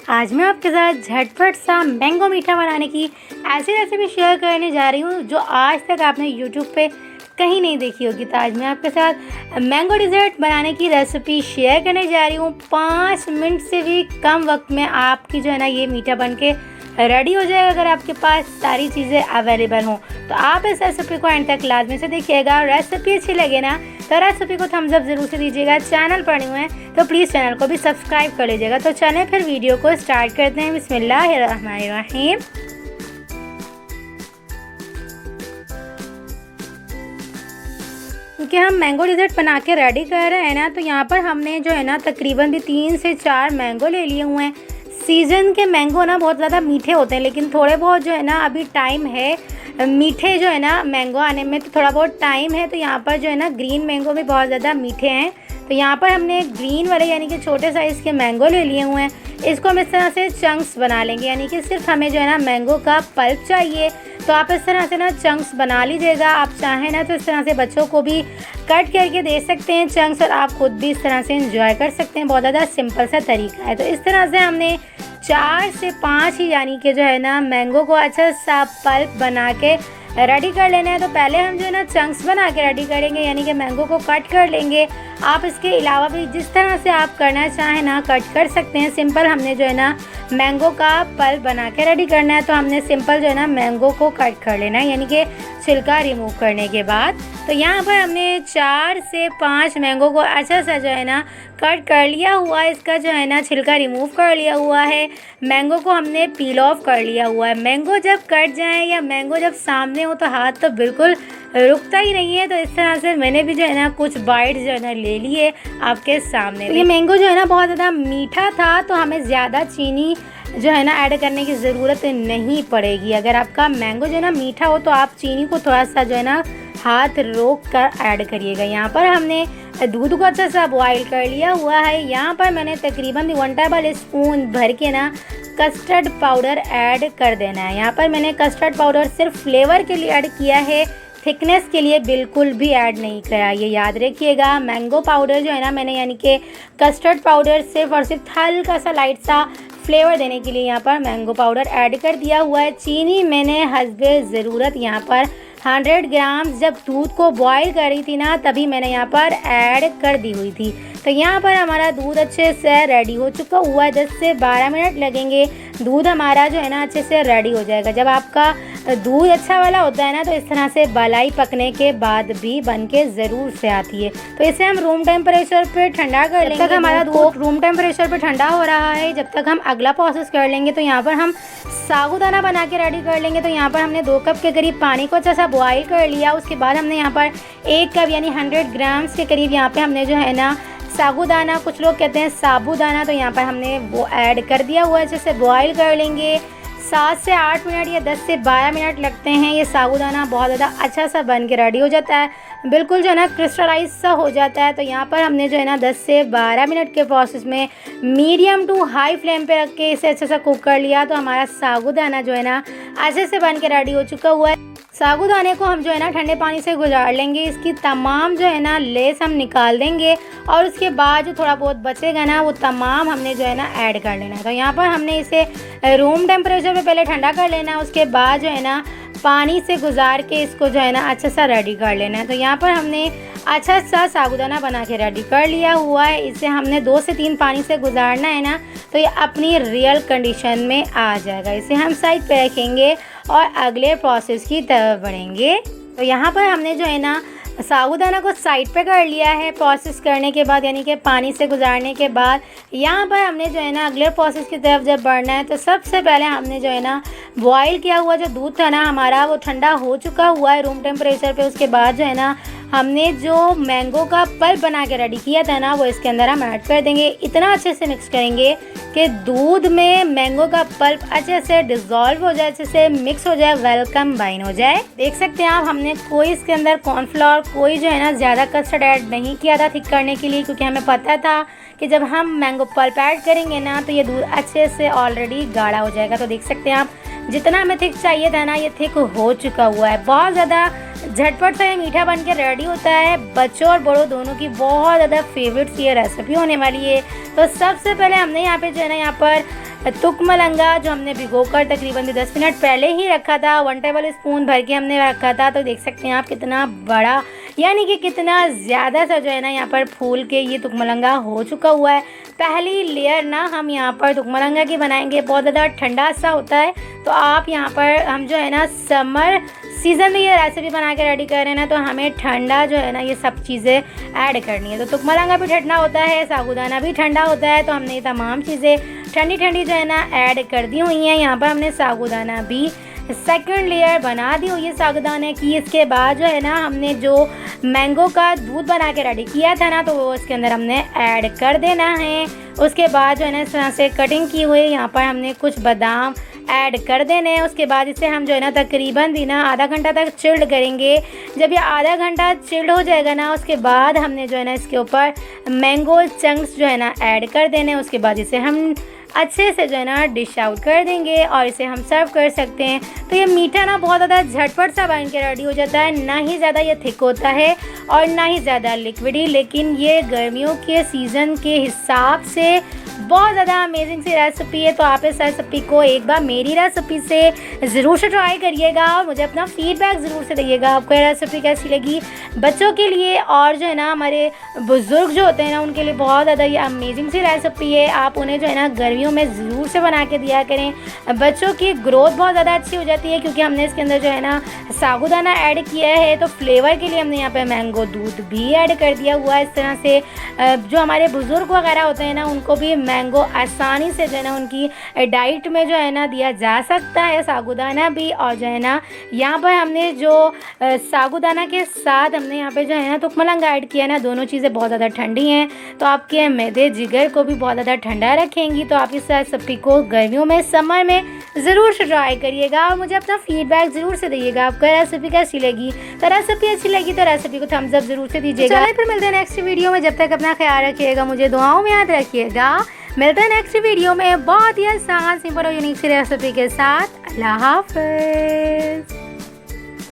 आज मैं आपके साथ झटपट सा मैंगो मीठा बनाने की ऐसी रेसिपी शेयर करने जा रही हूँ जो आज तक आपने यूट्यूब पे कहीं नहीं देखी होगी। तो आज मैं आपके साथ मैंगो डिज़र्ट बनाने की रेसिपी शेयर करने जा रही हूँ। 5 मिनट से भी कम वक्त में आपकी जो है ना ये मीठा बन के रेडी हो जाएगा अगर आपके पास सारी चीज़ें अवेलेबल हों। तो आप इस रेसिपी को एंड तक लाजमी से देखिएगा। रेसिपी अच्छी लगे ना तो रेसिपी को थम्स अप ज़रूर से दीजिएगा। चैनल पर न्यू है तो प्लीज़ चैनल को भी सब्सक्राइब कर लीजिएगा। तो चलें फिर वीडियो को स्टार्ट करते हैं। बिस्मिल्लाहिर्रहमानिर्रहीम। क्योंकि हम मैंगो डिज़र्ट बना के रेडी कर रहे हैं ना, तो यहाँ पर हमने जो है ना तकरीबन भी 3 से 4 मैंगो ले लिए हुए हैं। सीज़न के मैंगो ना बहुत ज़्यादा मीठे होते हैं, लेकिन थोड़े बहुत जो है ना अभी टाइम है मीठे जो है ना मैंगो आने में, तो थोड़ा बहुत टाइम है। तो यहाँ पर जो है ना ग्रीन मैंगो भी बहुत ज़्यादा मीठे हैं। तो यहाँ पर हमने ग्रीन वाले यानी कि छोटे साइज़ के मैंगो ले लिए हुए हैं। इसको हम इस तरह से चंक्स बना लेंगे, यानी कि सिर्फ हमें जो है ना मैंगो का पल्प चाहिए। तो आप इस तरह से ना चंक्स बना लीजिएगा। आप चाहें ना तो इस तरह से बच्चों को भी कट करके दे सकते हैं चंक्स, और आप खुद भी इस तरह से एंजॉय कर सकते हैं। बहुत ज़्यादा सिंपल सा तरीका है। तो इस तरह से हमने 4 से 5 ही यानी कि जो है ना मैंगो को अच्छा सा पल्प बना के रेडी कर लेना है। तो पहले हम जो है ना चंक्स बना के रेडी करेंगे, यानी कि मैंगो को कट कर लेंगे। आप इसके अलावा भी जिस तरह से आप करना चाहें ना कट कर सकते हैं। सिंपल हमने जो है ना मैंगो का पल्प बना के रेडी करना है। तो हमने सिंपल जो है ना मैंगो को कट कर लेना है, यानी कि छिलका रिमूव करने के बाद। तो यहाँ पर हमने 4 से 5 मैंगो को अच्छा सा जो है ना कट कर लिया हुआ है। इसका जो है ना छिलका रिमूव कर लिया हुआ है। मैंगो को हमने पील ऑफ कर लिया हुआ है। मैंगो जब कट जाए या मैंगो जब सामने हो तो हाथ तो बिल्कुल रुकता ही नहीं है। तो इस तरह से मैंने भी जो है ना कुछ बाइट जो है ना ले लिए आपके सामने। तो ये मैंगो जो है ना बहुत ज़्यादा मीठा था, तो हमें ज़्यादा चीनी जो है ना ऐड करने की ज़रूरत नहीं पड़ेगी। अगर आपका मैंगो जो है ना मीठा हो तो आप चीनी को थोड़ा सा जो है ना हाथ रोक कर ऐड करिएगा। यहाँ पर हमने दूध को अच्छा सा बॉईल कर लिया हुआ है। यहाँ पर मैंने तकरीबन 1 टेबल स्पून भर के ना कस्टर्ड पाउडर ऐड कर देना है। यहाँ पर मैंने कस्टर्ड पाउडर सिर्फ फ्लेवर के लिए ऐड किया है, थिकनेस के लिए बिल्कुल भी ऐड नहीं करा, ये याद रखिएगा। मैंगो पाउडर जो है ना मैंने यानी कि कस्टर्ड पाउडर सिर्फ और सिर्फ हल्का सा लाइट सा फ्लेवर देने के लिए यहाँ पर मैंगो पाउडर ऐड कर दिया हुआ है। चीनी मैंने हस्बे ज़रूरत यहाँ पर 100 ग्राम जब दूध को बॉईल कर रही थी ना तभी मैंने यहाँ पर ऐड कर दी हुई थी। तो यहाँ पर हमारा दूध अच्छे से रेडी हो चुका हुआ है। 10 से 12 मिनट लगेंगे, दूध हमारा जो है ना अच्छे से रेडी हो जाएगा। जब आपका दूध अच्छा वाला होता है ना तो इस तरह से मलाई पकने के बाद भी बन के ज़रूर से आती है। तो इसे हम रूम टेम्परेचर पे ठंडा कर लेंगे। जब तक हमारा दूध रूम टेम्परेचर पे ठंडा हो रहा है, जब तक हम अगला प्रोसेस कर लेंगे। तो यहाँ पर हम साबूदाना बना के रेडी कर लेंगे। तो यहाँ पर हमने 2 कप के करीब पानी को अच्छा सा बॉईल कर लिया। उसके बाद हमने यहाँ पर 1 कप यानी 100 ग्राम्स के करीब यहाँ पे हमने जो है ना साबूदाना, कुछ लोग कहते हैं साबूदाना, तो यहाँ पर हमने वो ऐड कर दिया हुआ है। जैसे बॉईल कर लेंगे 7 से 8 मिनट या 10 से 12 मिनट लगते हैं। ये साबूदाना बहुत ज़्यादा अच्छा सा बन के रेडी हो जाता है, बिल्कुल जो है ना क्रिस्टलाइज सा हो जाता है। तो यहाँ पर हमने जो है ना 10 से 12 मिनट के प्रोसेस में मीडियम टू हाई फ्लेम पे रख के इसे अच्छे से कुक कर लिया। तो हमारा साबूदाना जो है ना अच्छे से बन के रेडी हो चुका हुआ है। साबूदाने को हम जो है ना ठंडे पानी से गुजार लेंगे। इसकी तमाम जो है ना लेस हम निकाल देंगे, और उसके बाद जो थोड़ा बहुत बचेगा ना वो तमाम हमने जो है ना ऐड कर लेना है। तो यहाँ पर हमने इसे रूम टेम्परेचर पे पहले ठंडा कर लेना है। उसके बाद जो है ना पानी से गुजार के इसको जो है ना अच्छा सा रेडी कर लेना है। तो यहाँ पर हमने अच्छा सा साबूदाना बना के रेडी कर लिया हुआ है। इसे हमने 2 से 3 पानी से गुजारना है ना, तो ये अपनी रियल कंडीशन में आ जाएगा। इसे हम साइड पे रखेंगे और अगले प्रोसेस की तरफ बढ़ेंगे। तो यहाँ पर हमने जो है ना साबूदाना को साइड पे कर लिया है प्रोसेस करने के बाद, यानी कि पानी से गुजारने के बाद। यहाँ पर हमने जो है ना अगले प्रोसेस की तरफ जब बढ़ना है, तो सबसे पहले हमने जो है ना बॉईल किया हुआ जो दूध था ना हमारा वो ठंडा हो चुका हुआ है रूम टेम्परेचर पे। उसके बाद जो है ना हमने जो मैंगो का पल्प बना के रेडी किया था ना वो इसके अंदर हम ऐड कर देंगे। इतना अच्छे से मिक्स करेंगे कि दूध में मैंगो का पल्प अच्छे से डिज़ोल्व हो जाए, अच्छे से मिक्स हो जाए, वेलकम बाइन हो जाए। देख सकते हैं आप, हमने कोई इसके अंदर कॉर्नफ्लोर, कोई जो है ना ज़्यादा कस्टर्ड ऐड नहीं किया था थिक करने के लिए, क्योंकि हमें पता था कि जब हम मैंगो पल्प ऐड करेंगे ना तो ये दूध अच्छे से ऑलरेडी गाढ़ा हो जाएगा। तो देख सकते हैं आप, जितना हमें थिक चाहिए था ना ये थिक हो चुका हुआ है। बहुत ज़्यादा झटपट सा ये मीठा बन के रेडी होता है। बच्चों और बड़ों दोनों की बहुत ज़्यादा फेवरेट ये रेसिपी होने वाली है। तो सबसे पहले हमने यहाँ पे जो है ना यहाँ पर तुकमलंगा जो हमने भिगोकर तकरीबन 10 मिनट पहले ही रखा था। 1 टेबल स्पून भर के हमने रखा था। तो देख सकते हैं आप कितना बड़ा यानी कि कितना ज़्यादा सा जो है ना यहाँ पर फूल के ये तुकमलंगा हो चुका हुआ है। पहली लेयर ना हम यहाँ पर तुकमलंगा की बनाएंगे, बहुत ज़्यादा ठंडा सा होता है। तो आप यहाँ पर हम जो है ना समर सीज़न में ये रेसिपी बना के रेडी कर रहे हैं ना, तो हमें ठंडा जो है ना ये सब चीज़ें ऐड करनी है। तो तुकमलंगा भी ठंडा होता है, साबूदाना भी ठंडा होता है। तो हमने ये तमाम चीज़ें ठंडी ठंडी जो है ना ऐड कर दी हुई हैं। यहाँ पर हमने साबूदाना भी सेकंड लेयर बना दी हुई है साबूदाने की। इसके बाद जो है ना हमने जो मैंगो का दूध बना के रेडी किया था ना, तो वो इसके अंदर हमने ऐड कर देना है। उसके बाद जो है ना इस तरह से कटिंग की हुई यहाँ पर हमने कुछ बादाम ऐड कर देने हैं। उसके बाद इसे हम जो है ना तकरीबन भी ना आधा घंटा तक चिल्ड करेंगे। जब ये आधा घंटा चिल्ड हो जाएगा ना, उसके बाद हमने जो है ना इसके ऊपर मैंगो चंक्स जो है ना ऐड कर देने। उसके बाद इसे हम अच्छे से जो है ना डिश आउट कर देंगे और इसे हम सर्व कर सकते हैं। तो ये मीठा ना बहुत ज़्यादा झटपट सा बन के रेडी हो जाता है, ना ही ज़्यादा ये थिक होता है और ना ही ज़्यादा लिक्विडी। लेकिन ये गर्मियों के सीज़न के हिसाब से बहुत ज़्यादा अमेजिंग सी रेसिपी है। तो आप इस रेसिपी को एक बार मेरी रेसिपी से ज़रूर से ट्राई करिएगा और मुझे अपना फीडबैक ज़रूर से दीजिएगा आपको ये रेसिपी कैसी लगी। बच्चों के लिए और जो है ना हमारे बुज़ुर्ग जो होते हैं ना, उनके लिए बहुत ज़्यादा ये अमेजिंग सी रेसिपी है। आप उन्हें जो है ना गर्मियों में ज़रूर से बना के दिया करें। बच्चों की ग्रोथ बहुत ज़्यादा अच्छी हो जाती है, क्योंकि हमने इसके अंदर जो है ना साबूदाना ऐड किया है। तो फ्लेवर के लिए हमने यहाँ पे मैंगो दूध भी ऐड कर दिया हुआ है। इस तरह से जो हमारे बुज़ुर्ग वगैरह होते हैं ना, उनको भी मैंगो आसानी से जो है ना उनकी डाइट में जो है ना दिया जा सकता है, साबूदाना भी। और जो है ना यहाँ पर हमने जो साबूदाना के साथ हमने यहाँ पे जो है ना तुकमलंगा ऐड किया है ना, दोनों चीज़ें बहुत ज़्यादा ठंडी हैं, तो आपके मैदे जिगर को भी बहुत ज़्यादा ठंडा रखेंगी। तो आप इस रेसिपी को गर्मियों में समर में ज़रूर से ट्राई करिएगा और मुझे अपना फीडबैक ज़रूर से दीजिएगा आपको रेसिपी कैसी लगी। तो रेसिपी अच्छी लगी तो रेसिपी को थम्स अप ज़रूर से दीजिएगा। चलिए फिर मिलते हैं नेक्स्ट वीडियो में। जब तक अपना ख्याल रखिएगा, मुझे दुआओं में याद रखिएगा। मिलते हैं नेक्स्ट वीडियो में बहुत ही आसान, सिंपल और यूनिक सी रेसिपी के साथ। अल्लाह हाफ़िज़।